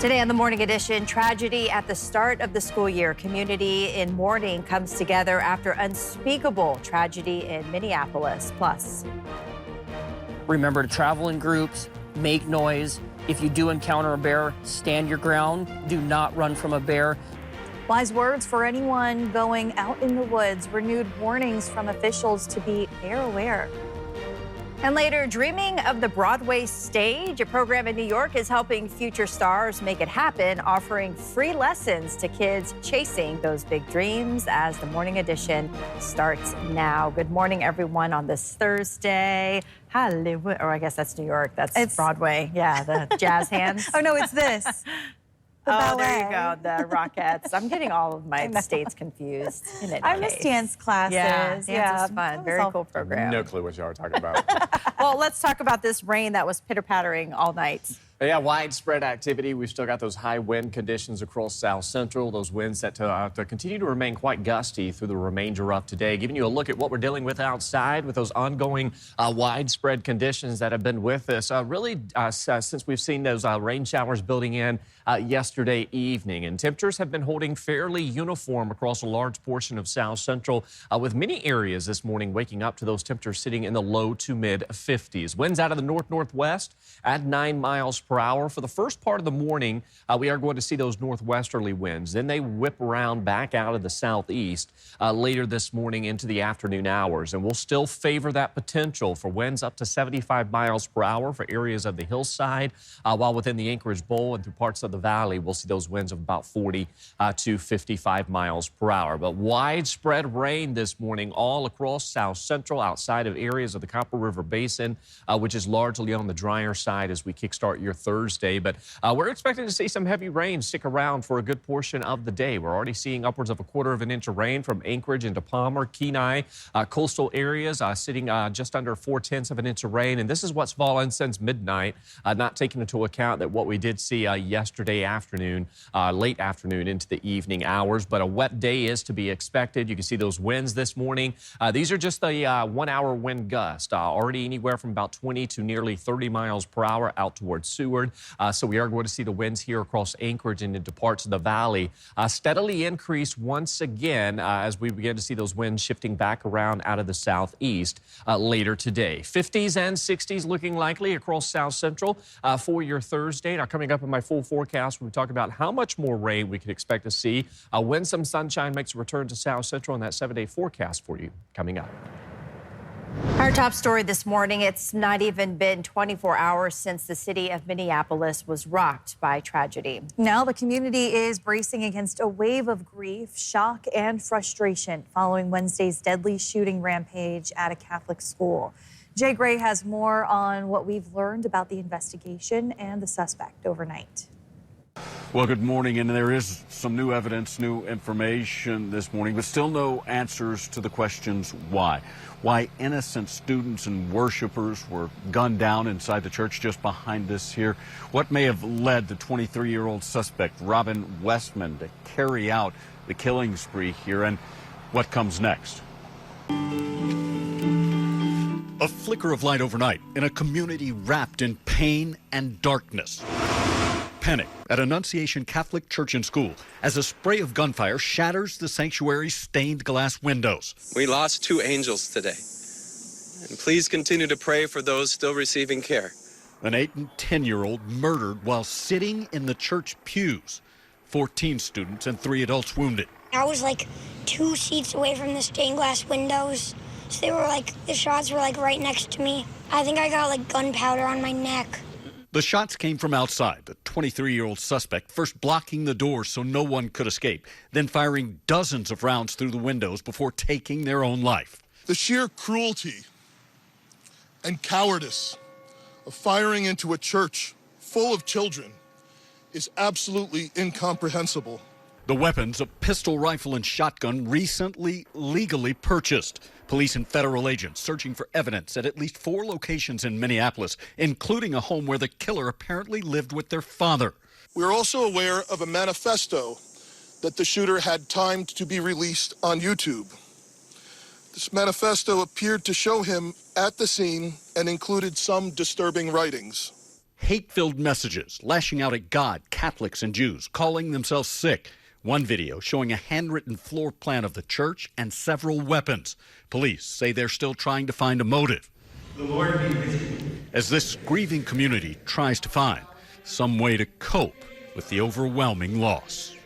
Today on the Morning Edition, tragedy at the start of the school year. Community in mourning comes together after unspeakable tragedy in Minneapolis. Plus, remember to travel in groups, make noise. If you do encounter a bear, stand your ground. Do not run from a bear. wise words for anyone going out in the woods. Renewed warnings from officials to be bear aware. And later, dreaming of the Broadway stage. A program in New York is helping future stars make it happen, offering free lessons to kids chasing those big dreams as the Morning Edition starts now. Good morning, everyone, on this Thursday. Hollywood, or I guess that's New York. It's Broadway. Yeah, the jazz hands. Oh, no, it's this. Oh, there you go, the Rockettes. I'm getting all of my states confused. I miss dance classes. Yeah, dance is fun. Very cool program. No clue what y'all are talking about. Well, let's talk about this rain that was pitter-pattering all night. Yeah, widespread activity. We've still got those high wind conditions across South Central. Those winds set to continue to remain quite gusty through the remainder of today. Giving you a look at what we're dealing with outside with those ongoing widespread conditions that have been with us since we've seen those rain showers building in yesterday evening. And temperatures have been holding fairly uniform across a large portion of South Central, with many areas this morning waking up to those temperatures sitting in the low to mid 50s. Winds out of the north-northwest at 9 miles per hour. For the first part of the morning, we are going to see those northwesterly winds. Then they whip around back out of the southeast later this morning into the afternoon hours. And we'll still favor that potential for winds up to 75 miles per hour for areas of the hillside, while within the Anchorage Bowl and through parts of the valley, we'll see those winds of about 40 to 55 miles per hour. But widespread rain this morning all across South Central, outside of areas of the Copper River Basin, which is largely on the drier side as we kickstart your Thursday. But we're expecting to see some heavy rain stick around for a good portion of the day. We're already seeing upwards of 1/4 of an inch of rain from Anchorage into Palmer, Kenai, coastal areas sitting just under 4/10 of an inch of rain. And this is what's fallen since midnight, not taking into account that what we did see yesterday afternoon, late afternoon into the evening hours. But a wet day is to be expected. You can see those winds this morning. These are just the 1-hour wind gust, already anywhere from about 20 to nearly 30 miles per hour out towards Seward. So we are going to see the winds here across Anchorage and into parts of the valley steadily increase once again as we begin to see those winds shifting back around out of the southeast later today. 50s and 60s looking likely across South Central for your Thursday. Now, coming up in my full forecast, we talk about how much more rain we could expect to see when some sunshine makes a return to South Central, and that 7-day forecast for you coming up. Our top story this morning, it's not even been 24 hours since the city of Minneapolis was rocked by tragedy. Now the community is bracing against a wave of grief, shock, and frustration following Wednesday's deadly shooting rampage at a Catholic school. Jay Gray has more on what we've learned about the investigation and the suspect overnight. Well, good morning, and there is some new evidence, new information this morning, but still no answers to the questions why. Why innocent students and worshipers were gunned down inside the church just behind us here. What may have led the 23-year-old suspect, Robin Westman, to carry out the killing spree here, and what comes next. A flicker of light overnight in a community wrapped in pain and darkness. Panic at Annunciation Catholic Church and School as a spray of gunfire shatters the sanctuary's stained glass windows. We lost 2 angels today. And please continue to pray for those still receiving care. An 8- and 10-year-old murdered while sitting in the church pews. 14 students and 3 adults wounded. I was like 2 seats away from the stained glass windows. So they were the shots were right next to me. I think I got gunpowder on my neck. The shots came from outside, the 23-year-old suspect first blocking the doors so no one could escape, then firing dozens of rounds through the windows before taking their own life. The sheer cruelty and cowardice of firing into a church full of children is absolutely incomprehensible. The weapons, a pistol, rifle, and shotgun, recently legally purchased. Police and federal agents searching for evidence at least 4 locations in Minneapolis, including a home where the killer apparently lived with their father. We're also aware of a manifesto that the shooter had timed to be released on YouTube. This manifesto appeared to show him at the scene and included some disturbing writings. hate-filled messages, lashing out at God, Catholics, and Jews, calling themselves sick. One video showing a handwritten floor plan of the church and several weapons. Police say they're still trying to find a motive. The Lord be with you. As this grieving community tries to find some way to cope with the overwhelming loss.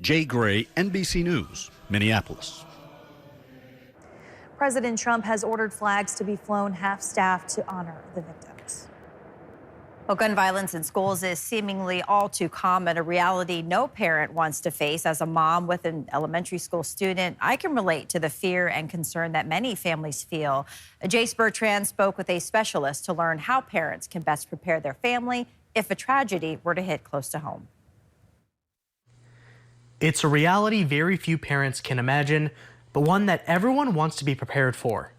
Jay Gray, NBC News, Minneapolis. President Trump has ordered flags to be flown half-staff to honor the victims. Well, gun violence in schools is seemingly all too common, a reality no parent wants to face. As a mom with an elementary school student, I can relate to the fear and concern that many families feel. Jace Bertrand spoke with a specialist to learn how parents can best prepare their family if a tragedy were to hit close to home. It's a reality very few parents can imagine, but one that everyone wants to be prepared for.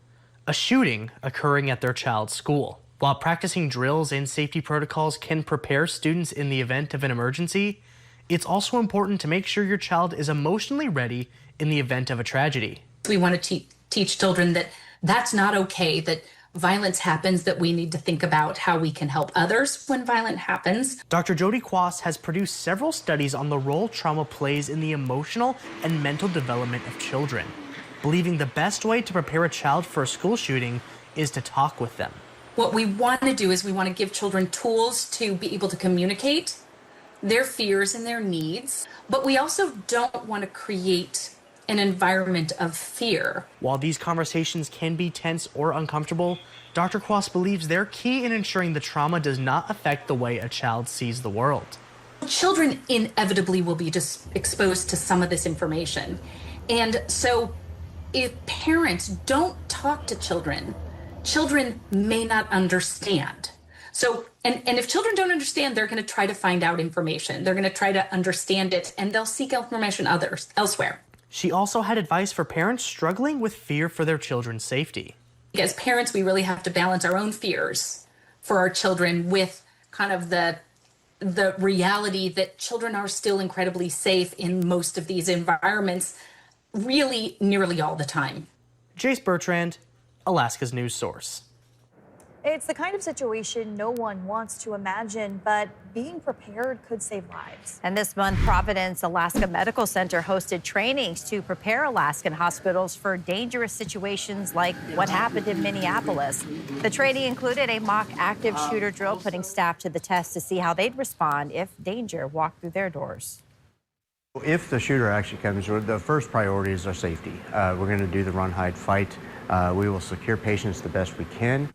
A shooting occurring at their child's school. While practicing drills and safety protocols can prepare students in the event of an emergency, it's also important to make sure your child is emotionally ready in the event of a tragedy. We want to teach children that that's not okay, that violence happens, that we need to think about how we can help others when violence happens. Dr. Jody Quas has produced several studies on the role trauma plays in the emotional and mental development of children, believing the best way to prepare a child for a school shooting is to talk with them. What we want to do is we want to give children tools to be able to communicate their fears and their needs, but we also don't want to create an environment of fear. While these conversations can be tense or uncomfortable, Dr. Quas believes they're key in ensuring the trauma does not affect the way a child sees the world. Children inevitably will be just exposed to some of this information. And so if parents don't talk to children, children may not understand. So, and if children don't understand, they're going to try to find out information. They're going to try to understand it, and they'll seek information elsewhere. She also had advice for parents struggling with fear for their children's safety. As parents, we really have to balance our own fears for our children with kind of the reality that children are still incredibly safe in most of these environments, really nearly all the time. Jace Bertrand, Alaska's news source. It's the kind of situation no one wants to imagine, but being prepared could save lives. And this month, Providence Alaska Medical Center hosted trainings to prepare Alaskan hospitals for dangerous situations like what happened in Minneapolis. The training included a mock active shooter drill, putting staff to the test to see how they'd respond if danger walked through their doors. If the shooter actually comes, the first priority is our safety. We're going to do the run, hide, fight. We will secure patients the best we can.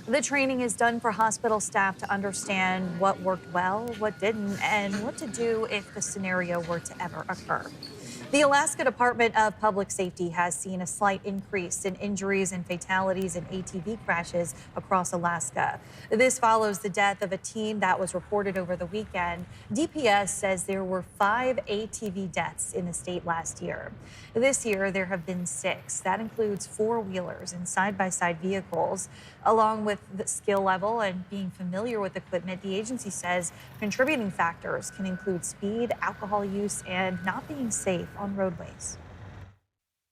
The training is done for hospital staff to understand what worked well, what didn't, and what to do if the scenario were to ever occur. The Alaska Department of Public Safety has seen a slight increase in injuries and fatalities in ATV crashes across Alaska. This follows the death of a teen that was reported over the weekend. DPS says there were 5 ATV deaths in the state last year. This year, there have been 6. That includes 4-wheelers and side-by-side vehicles. Along with the skill level and being familiar with equipment, the agency says contributing factors can include speed, alcohol use, and not being safe on roadways.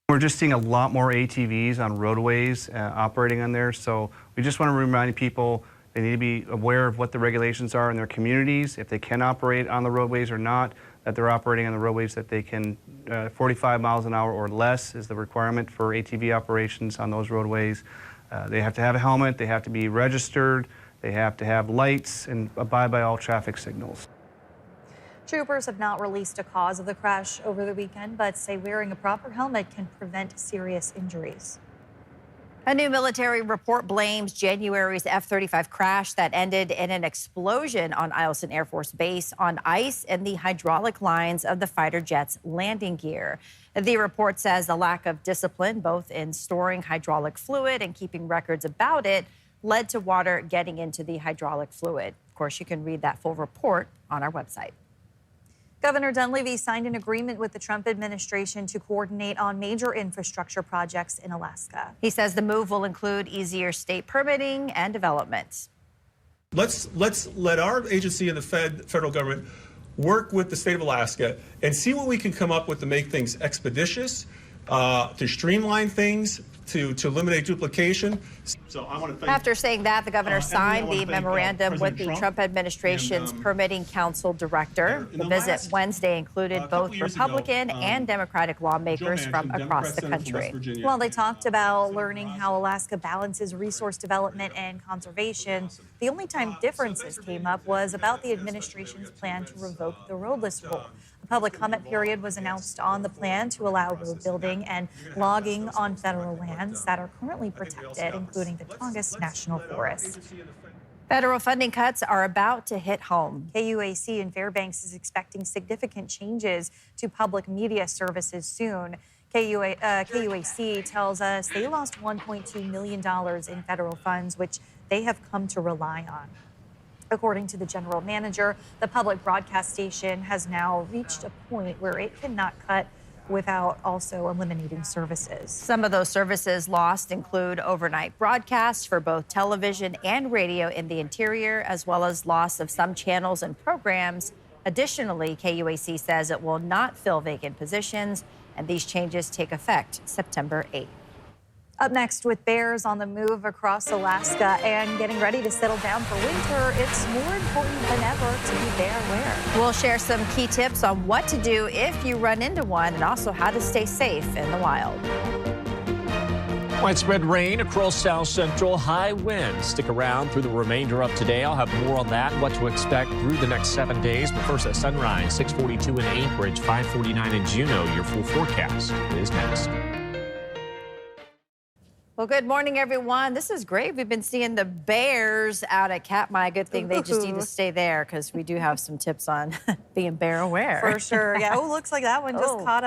We're just seeing a lot more ATVs on roadways operating on there, so we just want to remind people they need to be aware of what the regulations are in their communities, if they can operate on the roadways or not, that they're operating on the roadways that they can, 45 miles an hour or less is the requirement for ATV operations on those roadways. They have to have a helmet, they have to be registered, they have to have lights and abide by all traffic signals. Troopers have not released a cause of the crash over the weekend, but say wearing a proper helmet can prevent serious injuries. A new military report blames January's F-35 crash that ended in an explosion on Eielson Air Force Base on ice and the hydraulic lines of the fighter jet's landing gear. The report says the lack of discipline, both in storing hydraulic fluid and keeping records about it, led to water getting into the hydraulic fluid. Of course, you can read that full report on our website. Governor Dunleavy signed an agreement with the Trump administration to coordinate on major infrastructure projects in Alaska. He says the move will include easier state permitting and development. Let's let our agency and the federal government work with the state of Alaska and see what we can come up with to make things expeditious, to streamline things to eliminate duplication. So I want to thank. After saying that, the governor signed the memorandum with the President Trump administration's permitting council director. The visit Wednesday included both Republican and Democratic lawmakers from across the country. While they talked about learning how Alaska balances resource development and conservation, the only time differences came up was about the administration's plan to revoke the roadless rule. A public comment period was announced on the plan to allow road building and logging on federal lands that are currently protected, including the Tongass National Forest. Federal funding cuts are about to hit home. KUAC in Fairbanks is expecting significant changes to public media services soon. KUAC tells us they lost $1.2 million in federal funds, which they have come to rely on. According to the general manager, the public broadcast station has now reached a point where it cannot cut without also eliminating services. Some of those services lost include overnight broadcasts for both television and radio in the interior, as well as loss of some channels and programs. Additionally, KUAC says it will not fill vacant positions, and these changes take effect September 8th. Up next, with bears on the move across Alaska and getting ready to settle down for winter, it's more important than ever to be bear aware. We'll share some key tips on what to do if you run into one, and also how to stay safe in the wild. Widespread rain across south central, high winds stick around through the remainder of today. I'll have more on that, what to expect through the next 7 days. But first at sunrise, 6:42 in Anchorage, 5:49 in Juneau. Your full forecast is next. Well, good morning, everyone. This is great. We've been seeing the bears out at Katmai. Good thing they just need to stay there, because we do have some tips on being bear aware. For sure. Yeah. Oh, looks like that one just caught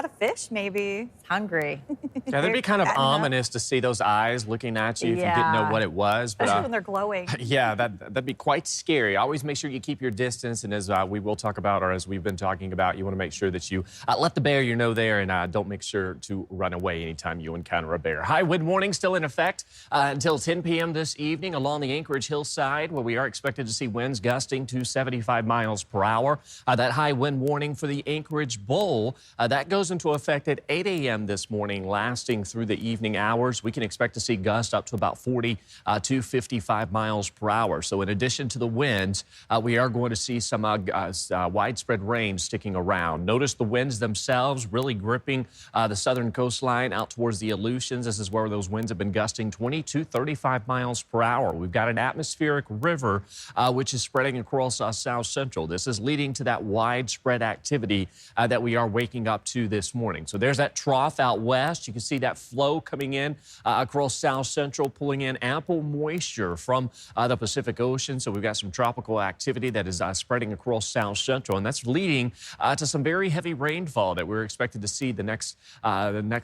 a fish, maybe. Hungry. Yeah, that'd be kind of ominous to see those eyes looking at you if you didn't know what it was. Especially when they're glowing. Yeah, that'd be quite scary. Always make sure you keep your distance. And as we will talk about, or as we've been talking about, you want to make sure that you let the bear you know there, and don't make sure to run away anytime you encounter a bear. High wind warning still in effect until 10 p.m. this evening along the Anchorage hillside, where we are expected to see winds gusting to 75 miles per hour. That high wind warning for the Anchorage Bowl, that goes into effect at 8 a.m. this morning, lasting through the evening hours. We can expect to see gusts up to about 40 to 55 miles per hour. So in addition to the winds, we are going to see some widespread rain sticking around. Notice the winds themselves really gripping the southern coastline out towards the Aleutians. This is where those winds have been gusting 20 to 35 miles per hour. We've got an atmospheric river which is spreading across south central. This is leading to that widespread activity that we are waking up to this morning. So there's that trough out west. You can see that flow coming in across south central, pulling in ample moisture from the Pacific Ocean. So we've got some tropical activity that is spreading across south central, and that's leading to some very heavy rainfall that we're expected to see the next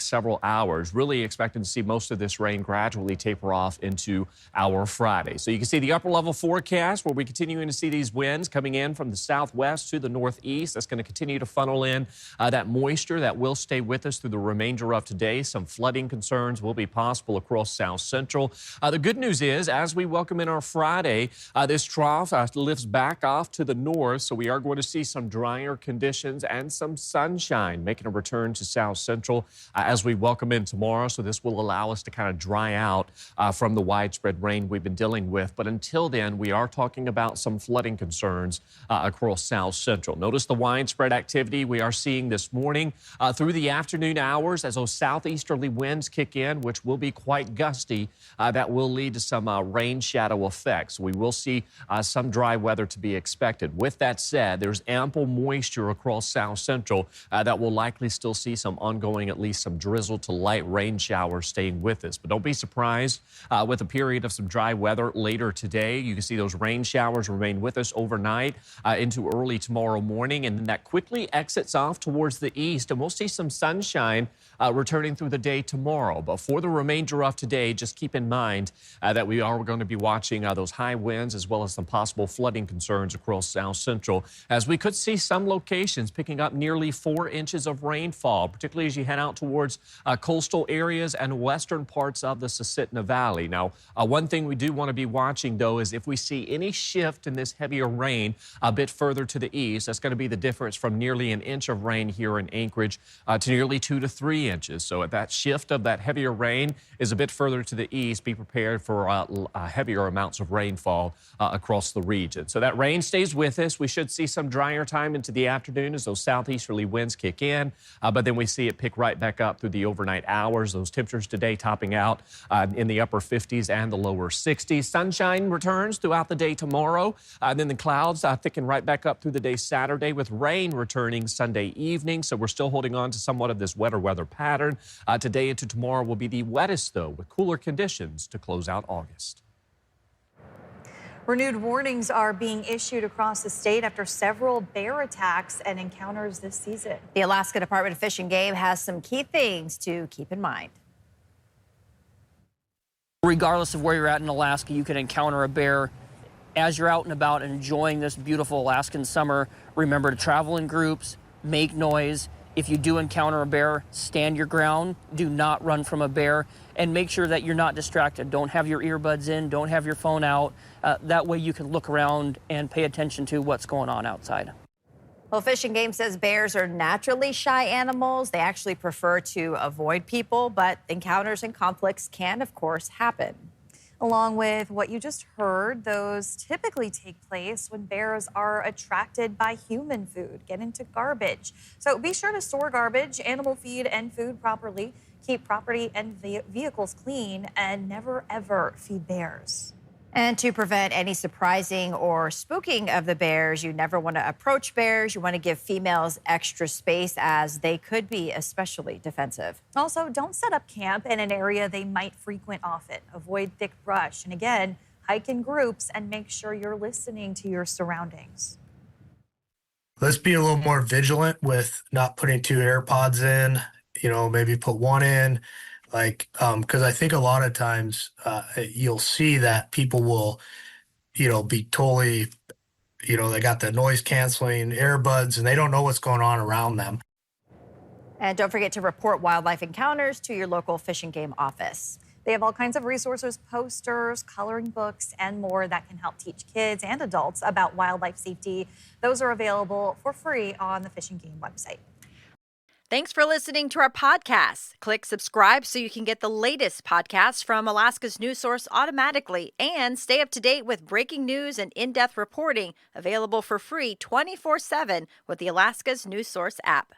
several hours. Really expecting to see most of this rain gradually taper off into our Friday. So you can see the upper level forecast where we're continuing to see these winds coming in from the southwest to the northeast. That's going to continue to funnel in that moisture that will stay with us through the remainder of today. Some flooding concerns will be possible across south central. The good news is, as we welcome in our Friday, this trough lifts back off to the north, so we are going to see some drier conditions and some sunshine making a return to south central as we welcome in tomorrow. So this will allow us to kind of dry out from the widespread rain we've been dealing with. But until then, we are talking about some flooding concerns across south central. Notice the widespread activity we are seeing this morning through the afternoon hours as those southeasterly winds kick in, which will be quite gusty. That will lead to some rain shadow effects. We will see some dry weather to be expected. With that said, there's ample moisture across south central that will likely still see some ongoing, at least some drizzle to light rain showers staying with us. But don't be surprised with a period of some dry weather later today. You can see those rain showers remain with us overnight into early tomorrow morning, and then that quickly exits off towards the east, and we'll see some sunshine returning through the day tomorrow. But for the remainder of today, just keep in mind that we are going to be watching those high winds as well as some possible flooding concerns across south central, as we could see some locations picking up nearly 4 inches of rainfall, particularly as you head out towards coastal areas and western western parts of the Susitna Valley. Now, one thing we do want to be watching, though, is if we see any shift in this heavier rain a bit further to the east, that's going to be the difference from nearly an inch of rain here in Anchorage to nearly 2 to 3 inches. So if that shift of that heavier rain is a bit further to the east, be prepared for heavier amounts of rainfall across the region. So that rain stays with us. We should see some drier time into the afternoon as those southeasterly winds kick in, but then we see it pick right back up through the overnight hours. Those temperatures today topping out in the upper 50s and the lower 60s. Sunshine returns throughout the day tomorrow. Then the clouds thicken right back up through the day Saturday, with rain returning Sunday evening. So we're still holding on to somewhat of this wetter weather pattern. Today into tomorrow will be the wettest, though, with cooler conditions to close out August. Renewed warnings are being issued across the state after several bear attacks and encounters this season. The Alaska Department of Fish and Game has some key things to keep in mind. Regardless of where you're at in Alaska, you can encounter a bear. As you're out and about enjoying this beautiful Alaskan summer, remember to travel in groups, make noise. If you do encounter a bear, stand your ground. Do not run from a bear, and make sure that you're not distracted. Don't have your earbuds in, don't have your phone out. That way you can look around and pay attention to what's going on outside. Well, Fish and Game says bears are naturally shy animals. They actually prefer to avoid people, but encounters and conflicts can, of course, happen. Along with what you just heard, those typically take place when bears are attracted by human food, get into garbage. So be sure to store garbage, animal feed, and food properly. Keep property and vehicles clean, and never, ever feed bears. And to prevent any surprising or spooking of the bears, you never want to approach bears. You want to give females extra space, as they could be especially defensive. Also, don't set up camp in an area they might frequent often. Avoid thick brush. And again, hike in groups and make sure you're listening to your surroundings. Let's be a little more vigilant with not putting 2 AirPods in, maybe put 1 in. Because I think a lot of times you'll see that people will, be totally, they got the noise canceling earbuds and they don't know what's going on around them. And don't forget to report wildlife encounters to your local Fish and Game office. They have all kinds of resources, posters, coloring books, and more that can help teach kids and adults about wildlife safety. Those are available for free on the Fish and Game website. Thanks for listening to our podcast. Click subscribe so you can get the latest podcasts from Alaska's news source automatically, and stay up to date with breaking news and in-depth reporting available for free 24/7 with the Alaska's news source app.